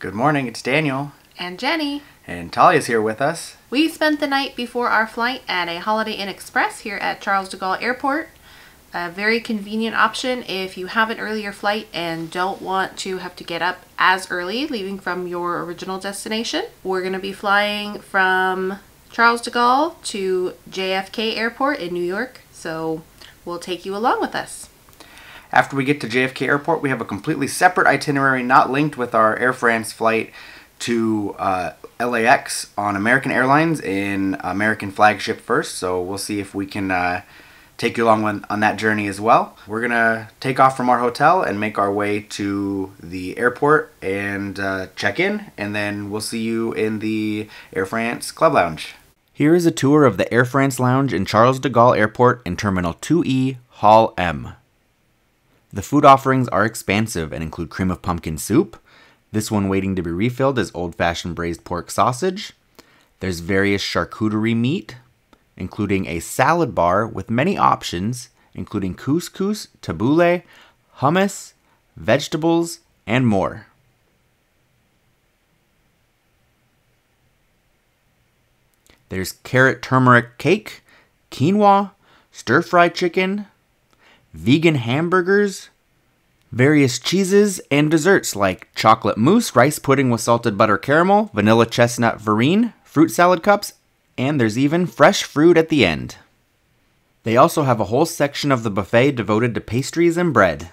Good morning, it's Daniel. And Jenny. And Talia's here with us. We spent the night before our flight at a Holiday Inn Express here at Charles Du Gaulle Airport. A very convenient option if you have an earlier flight and don't want to have to get up as early, leaving from your original destination. We're going to be flying from Charles Du Gaulle to JFK Airport in New York, so we'll take you along with us. After we get to JFK Airport, we have a completely separate itinerary not linked with our Air France flight to LAX on American Airlines in American Flagship First. So we'll see if we can take you along on that journey as well. We're going to take off from our hotel and make our way to the airport and check in, and then we'll see you in the Air France Club Lounge. Here is a tour of the Air France Lounge in Charles de Gaulle Airport in Terminal 2E, Hall M. The food offerings are expansive and include cream of pumpkin soup. This one waiting to be refilled is old-fashioned braised pork sausage. There's various charcuterie meat, including a salad bar with many options, including couscous, tabbouleh, hummus, vegetables, and more. There's carrot turmeric cake, quinoa, stir-fried chicken, vegan hamburgers, various cheeses, and desserts like chocolate mousse, rice pudding with salted butter caramel, vanilla chestnut verrine, fruit salad cups, and there's even fresh fruit at the end. They also have a whole section of the buffet devoted to pastries and bread.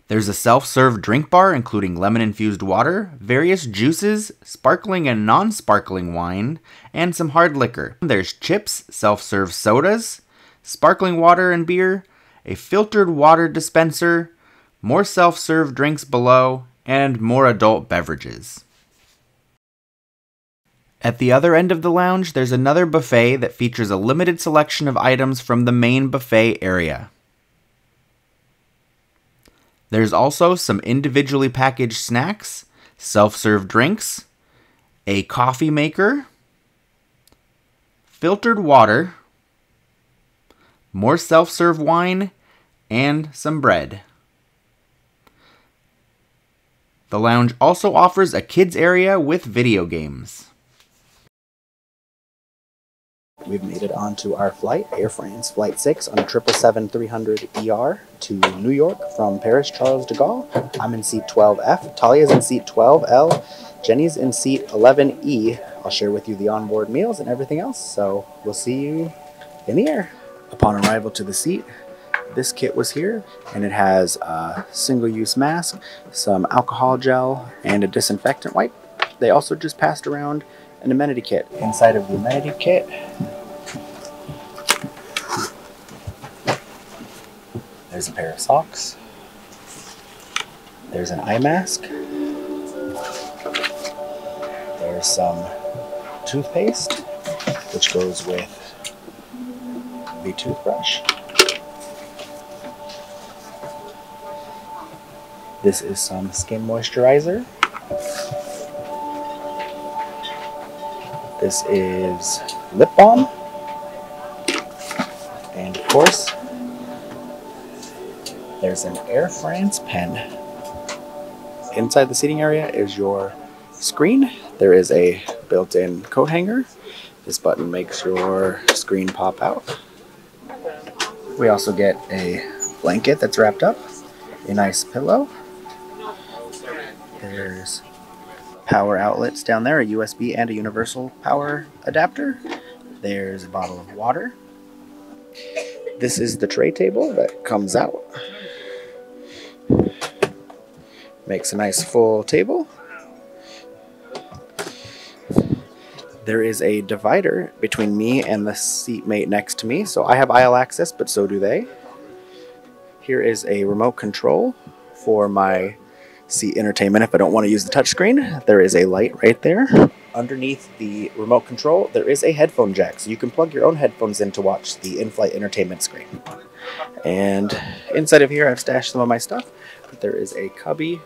There's a self-serve drink bar including lemon-infused water, various juices, sparkling and non-sparkling wine, and some hard liquor. There's chips, self-serve sodas, sparkling water and beer, a filtered water dispenser, more self-serve drinks below, and more adult beverages. At the other end of the lounge, there's another buffet that features a limited selection of items from the main buffet area. There's also some individually packaged snacks, self-serve drinks, a coffee maker, filtered water, more self-serve wine, and some bread. The lounge also offers a kids area with video games. We've made it onto our flight, Air France Flight 6 on 777-300ER to New York from Paris Charles de Gaulle. I'm in seat 12F, Talia's in seat 12L, Jenny's in seat 11E. I'll share with you the onboard meals and everything else, so we'll see you in the air. Upon arrival to the seat, this kit was here, and it has a single-use mask, some alcohol gel, and a disinfectant wipe. They also just passed around an amenity kit. Inside of the amenity kit, there's a pair of socks, there's an eye mask, there's some toothpaste, which goes with the toothbrush. This is some skin moisturizer. This is lip balm. And of course, there's an Air France pen. Inside the seating area is your screen. There is a built-in coat hanger. This button makes your screen pop out. We also get a blanket that's wrapped up, a nice pillow. There's power outlets down there, a USB and a universal power adapter. There's a bottle of water. This is the tray table that comes out. Makes a nice full table. There is a divider between me and the seatmate next to me, so I have aisle access, but so do they. Here is a remote control for my seat entertainment if I don't want to use the touchscreen. There is a light right there. Underneath the remote control, there is a headphone jack, so you can plug your own headphones in to watch the in-flight entertainment screen. And inside of here, I've stashed some of my stuff, but there is a cubby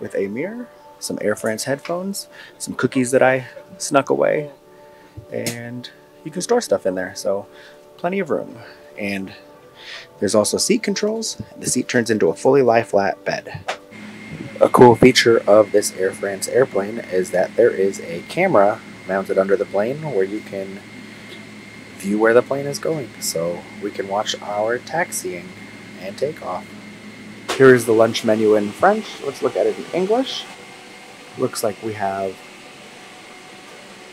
with a mirror, some Air France headphones, some cookies that I snuck away, and you can store stuff in there, so plenty of room. And There's also seat controls. The seat turns into a fully lie-flat bed. A cool feature of this Air France airplane is that there is a camera mounted under the plane where you can view where the plane is going, so we can watch our taxiing and takeoff. Here's the lunch menu in French. Let's look at it in English. Looks like we have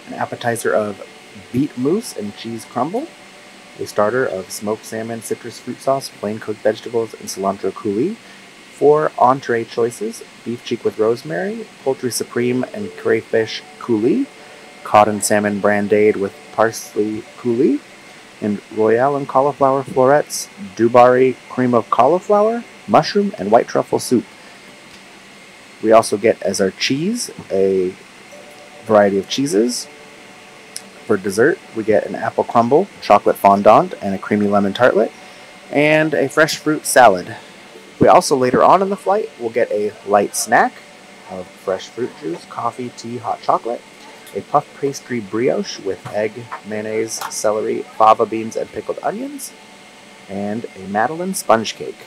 an appetizer of beet mousse and cheese crumble, a starter of smoked salmon, citrus fruit sauce, plain cooked vegetables, and cilantro coulis, 4 entree choices: beef cheek with rosemary, poultry supreme and crayfish coulis, cod and salmon brandade with parsley coulis, and royale and cauliflower florets, dubari cream of cauliflower, mushroom, and white truffle soup. We also get as our cheese a variety of cheeses. For dessert, we get an apple crumble, chocolate fondant, and a creamy lemon tartlet, and a fresh fruit salad. We also, later on in the flight, will get a light snack of fresh fruit juice, coffee, tea, hot chocolate, a puff pastry brioche with egg, mayonnaise, celery, fava beans, and pickled onions, and a Madeleine sponge cake.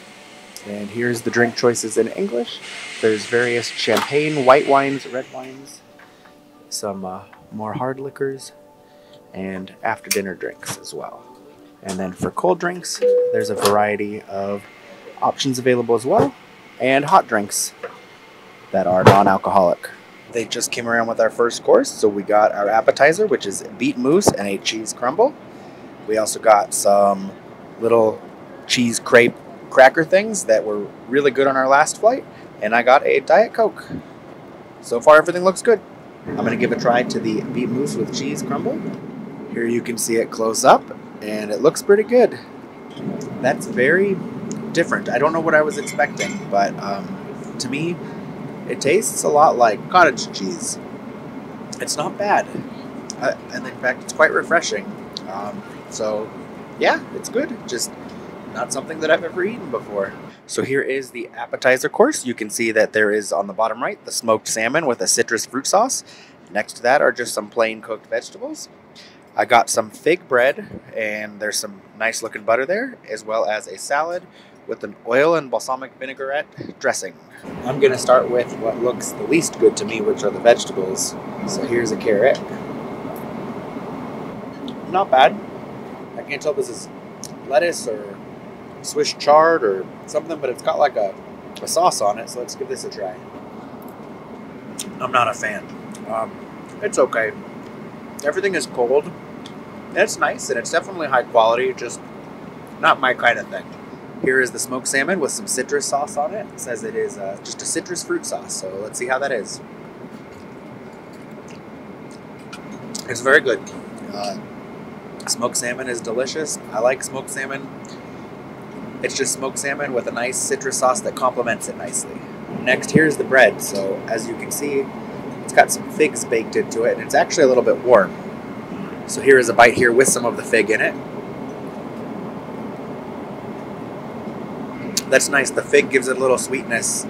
And here's the drink choices in English. There's various champagne, white wines, red wines, some more hard liquors, and after dinner drinks as well. And then for cold drinks, there's a variety of options available as well, and hot drinks that are non-alcoholic. They just came around with our first course, so we got our appetizer, which is beet mousse and a cheese crumble. We also got some little cheese crepe cracker things that were really good on our last flight, and I got a Diet Coke. So far everything looks good. I'm going to give a try to the beet mousse with cheese crumble. Here you can see it close up, and it looks pretty good. That's very different. I don't know what I was expecting, but to me, it tastes a lot like cottage cheese. It's not bad, and in fact, it's quite refreshing. So, yeah, it's good. Just not something that I've ever eaten before. So here is the appetizer course. You can see that there is, on the bottom right, the smoked salmon with a citrus fruit sauce. Next to that are just some plain cooked vegetables. I got some fig bread, and there's some nice looking butter there, as well as a salad with an oil and balsamic vinaigrette dressing. I'm going to start with what looks the least good to me, which are the vegetables. So here's a carrot. Not bad. I can't tell if this is lettuce or Swiss chard or something, but it's got like a sauce on it, so let's give this a try. I'm not a fan. It's okay. Everything is cold. It's nice, and it's definitely high quality, just not my kind of thing. Here is the smoked salmon with some citrus sauce on it. It says it is just a citrus fruit sauce, so let's see how that is. It's very good. Smoked salmon is delicious. I like smoked salmon. It's just smoked salmon with a nice citrus sauce that complements it nicely. Next, here's the bread. So as you can see, it's got some figs baked into it, and it's actually a little bit warm. So here is a bite here with some of the fig in it. That's nice. The fig gives it a little sweetness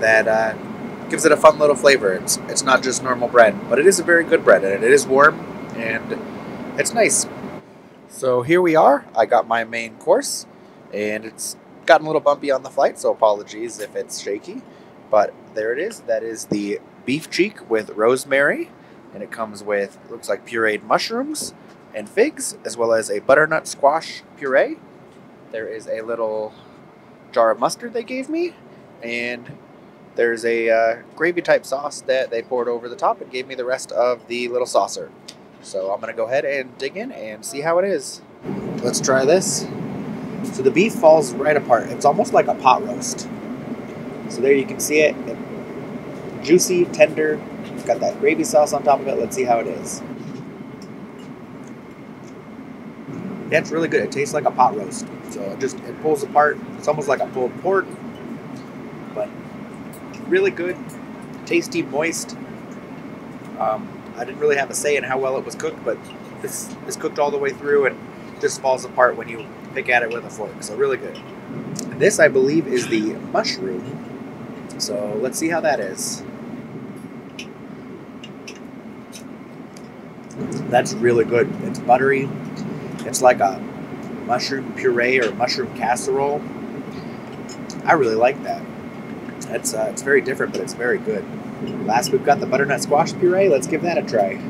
that gives it a fun little flavor. It's not just normal bread, but it is a very good bread, and it is warm, and it's nice. So here we are. I got my main course, and it's gotten a little bumpy on the flight, so apologies if it's shaky. But there it is. That is the beef cheek with rosemary, and it comes with, looks like pureed mushrooms and figs, as well as a butternut squash puree. There is a little jar of mustard they gave me, and there's a gravy type sauce that they poured over the top and gave me the rest of the little saucer. So I'm going to go ahead and dig in and see how it is. Let's try this. So the beef falls right apart. It's almost like a pot roast. So there you can see it. Juicy, tender. It's got that gravy sauce on top of it. Let's see how it is. Yeah, it's really good. It tastes like a pot roast. So it pulls apart. It's almost like a pulled pork, but really good, tasty, moist. I didn't really have a say in how well it was cooked, but this is cooked all the way through and just falls apart when you pick at it with a fork. So really good. And this, I believe, is the mushroom. So let's see how that is. That's really good. It's buttery. It's like a mushroom puree or mushroom casserole. I really like that. It's very different, but it's very good. Last, we've got the butternut squash puree. Let's give that a try.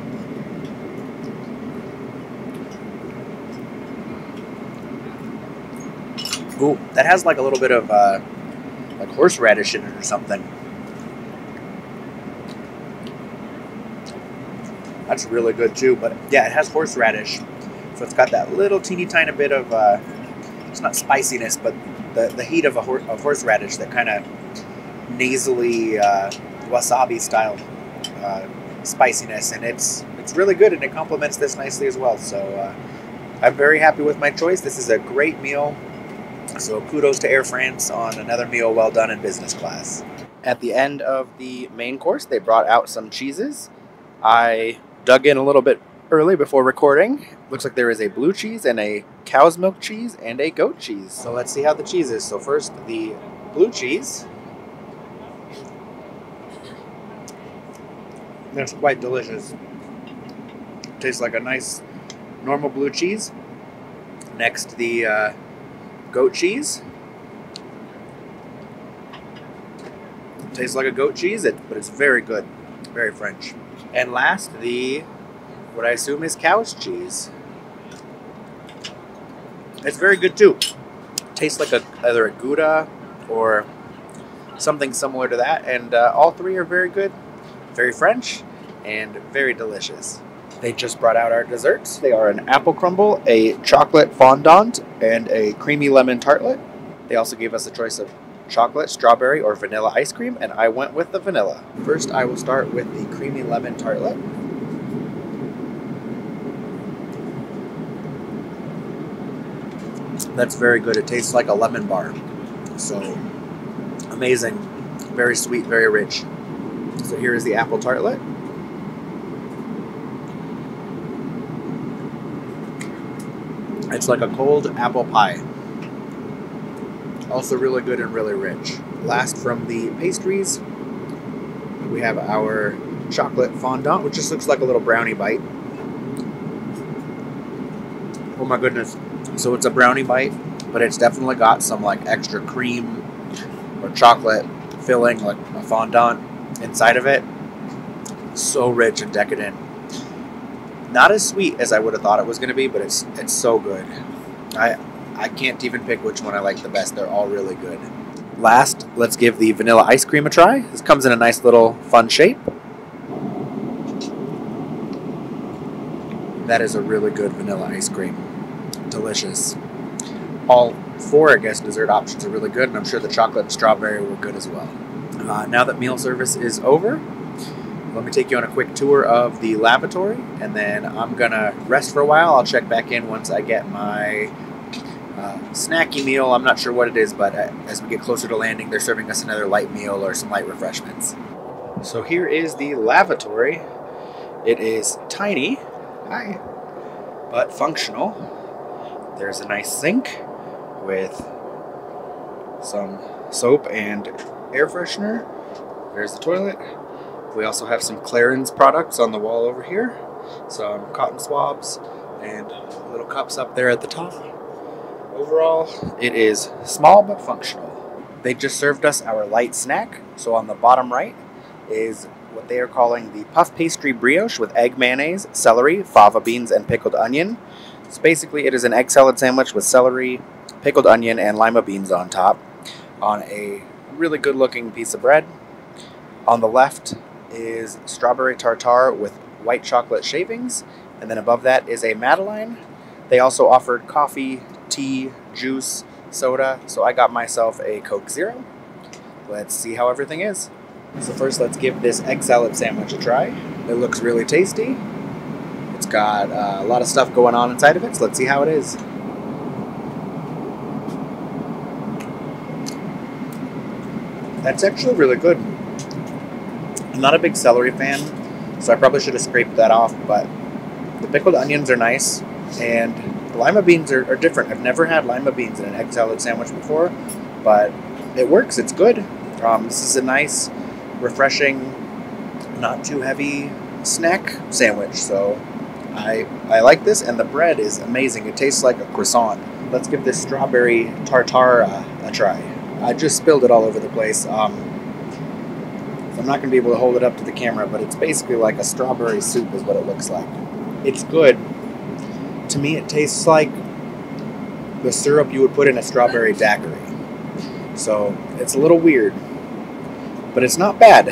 Ooh, that has like a little bit of like horseradish in it or something. That's really good too, but yeah, it has horseradish. So it's got that little teeny tiny bit of, it's not spiciness, but the heat of horseradish, that kind of nasally wasabi style spiciness, and it's really good, and it complements this nicely as well. So I'm very happy with my choice. This is a great meal. So kudos to Air France on another meal well done in business class. At the end of the main course, they brought out some cheeses. I dug in a little bit early before recording. Looks like there is a blue cheese and a cow's milk cheese and a goat cheese. So let's see how the cheese is. So first, the blue cheese. That's quite delicious. Tastes like a nice normal blue cheese. Next, the goat cheese. Tastes like a goat cheese, but it's very good. Very French. And last, what I assume is cow's cheese. It's very good too. Tastes like either a Gouda or something similar to that. And all three are very good, very French, and very delicious. They just brought out our desserts. They are an apple crumble, a chocolate fondant, and a creamy lemon tartlet. They also gave us a choice of chocolate, strawberry, or vanilla ice cream, and I went with the vanilla. First, I will start with the creamy lemon tartlet. That's very good. It tastes like a lemon bar. So, amazing. Very sweet, very rich. So here is the apple tartlet. It's like a cold apple pie. Also really good and really rich. Last, from the pastries, we have our chocolate fondant, which just looks like a little brownie bite. Oh my goodness. So it's a brownie bite, but it's definitely got some like extra cream or chocolate filling, like a fondant inside of it. So rich and decadent. Not as sweet as I would have thought it was going to be, but it's so good. I can't even pick which one I like the best. They're all really good. Last, let's give the vanilla ice cream a try. This comes in a nice little fun shape. That is a really good vanilla ice cream. Delicious. All four, I guess, dessert options are really good, and I'm sure the chocolate and strawberry were good as well. Now that meal service is over, let me take you on a quick tour of the lavatory, and then I'm gonna rest for a while. I'll check back in once I get my snacky meal. I'm not sure what it is, but as we get closer to landing, they're serving us another light meal or some light refreshments. So here is the lavatory. It is tiny, but functional. There's a nice sink with some soap and air freshener. There's the toilet. We also have some Clarins products on the wall over here. Some cotton swabs and little cups up there at the top. Overall, it is small but functional. They just served us our light snack. So on the bottom right is what they are calling the puff pastry brioche with egg mayonnaise, celery, fava beans, and pickled onion. So basically it is an egg salad sandwich with celery, pickled onion, and lima beans on top on a really good looking piece of bread. On the left is strawberry tartare with white chocolate shavings, and then above that is a madeleine. They also offered coffee, tea, juice, soda, so I got myself a Coke Zero. Let's see how everything is. So first, let's give this egg salad sandwich a try. It looks really tasty. It's got a lot of stuff going on inside of it, so let's see how it is. That's actually really good. I'm not a big celery fan, so I probably should have scraped that off, but the pickled onions are nice, and the lima beans are different. I've never had lima beans in an egg salad sandwich before, but it works. It's good. This is a nice, refreshing, not too heavy snack sandwich, so I like this, and the bread is amazing. It tastes like a croissant. let's give this strawberry tartare a try. I just spilled it all over the place. So I'm not going to be able to hold it up to the camera, but it's basically like a strawberry soup is what it looks like. It's good. To me, it tastes like the syrup you would put in a strawberry daiquiri. So it's a little weird, but it's not bad.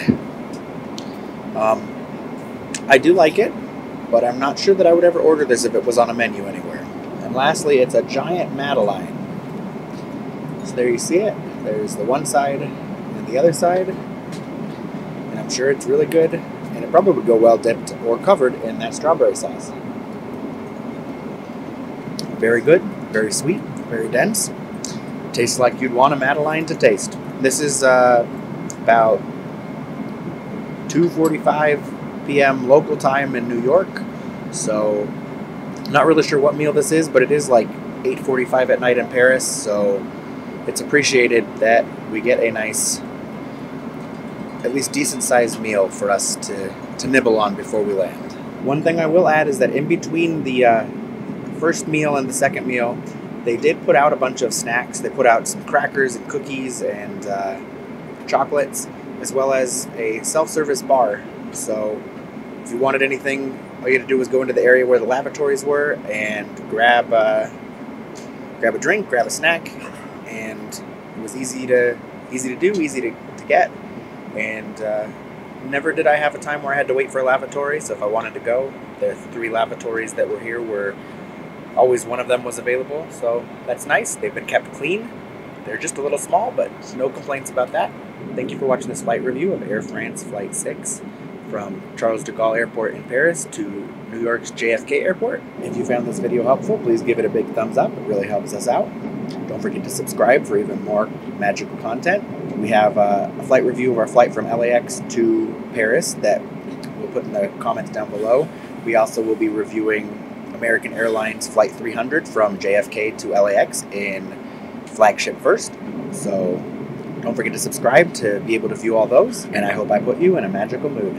I do like it, but I'm not sure that I would ever order this if it was on a menu anywhere. And lastly, it's a giant Madeleine. So there you see it. There's the one side and the other side. And I'm sure it's really good, and it probably would go well dipped or covered in that strawberry sauce. Very good, very sweet, very dense. Tastes like you'd want a Madeleine to taste. This is about 2:45 p.m. local time in New York. So, not really sure what meal this is, but it is like 8:45 at night in Paris. So, it's appreciated that we get a nice, at least decent-sized meal for us to nibble on before we land. One thing I will add is that in between the first meal and the second meal, they did put out a bunch of snacks. They put out some crackers and cookies and chocolates, as well as a self-service bar. So if you wanted anything, all you had to do was go into the area where the lavatories were and grab a drink, grab a snack, and it was easy to do, easy to get. And never did I have a time where I had to wait for a lavatory. So if I wanted to go, the 3 lavatories that were here were always one of them was available, so that's nice. They've been kept clean. They're just a little small, but no complaints about that. Thank you for watching this flight review of Air France Flight 6 from Charles Du Gaulle Airport in Paris to New York's JFK Airport. If you found this video helpful, please give it a big thumbs up. It really helps us out. Don't forget to subscribe for even more magical content. We have a flight review of our flight from LAX to Paris that we'll put in the comments down below. We also will be reviewing American Airlines Flight 300 from JFK to LAX in flagship first. So don't forget to subscribe to be able to view all those, and I hope I put you in a magical mood.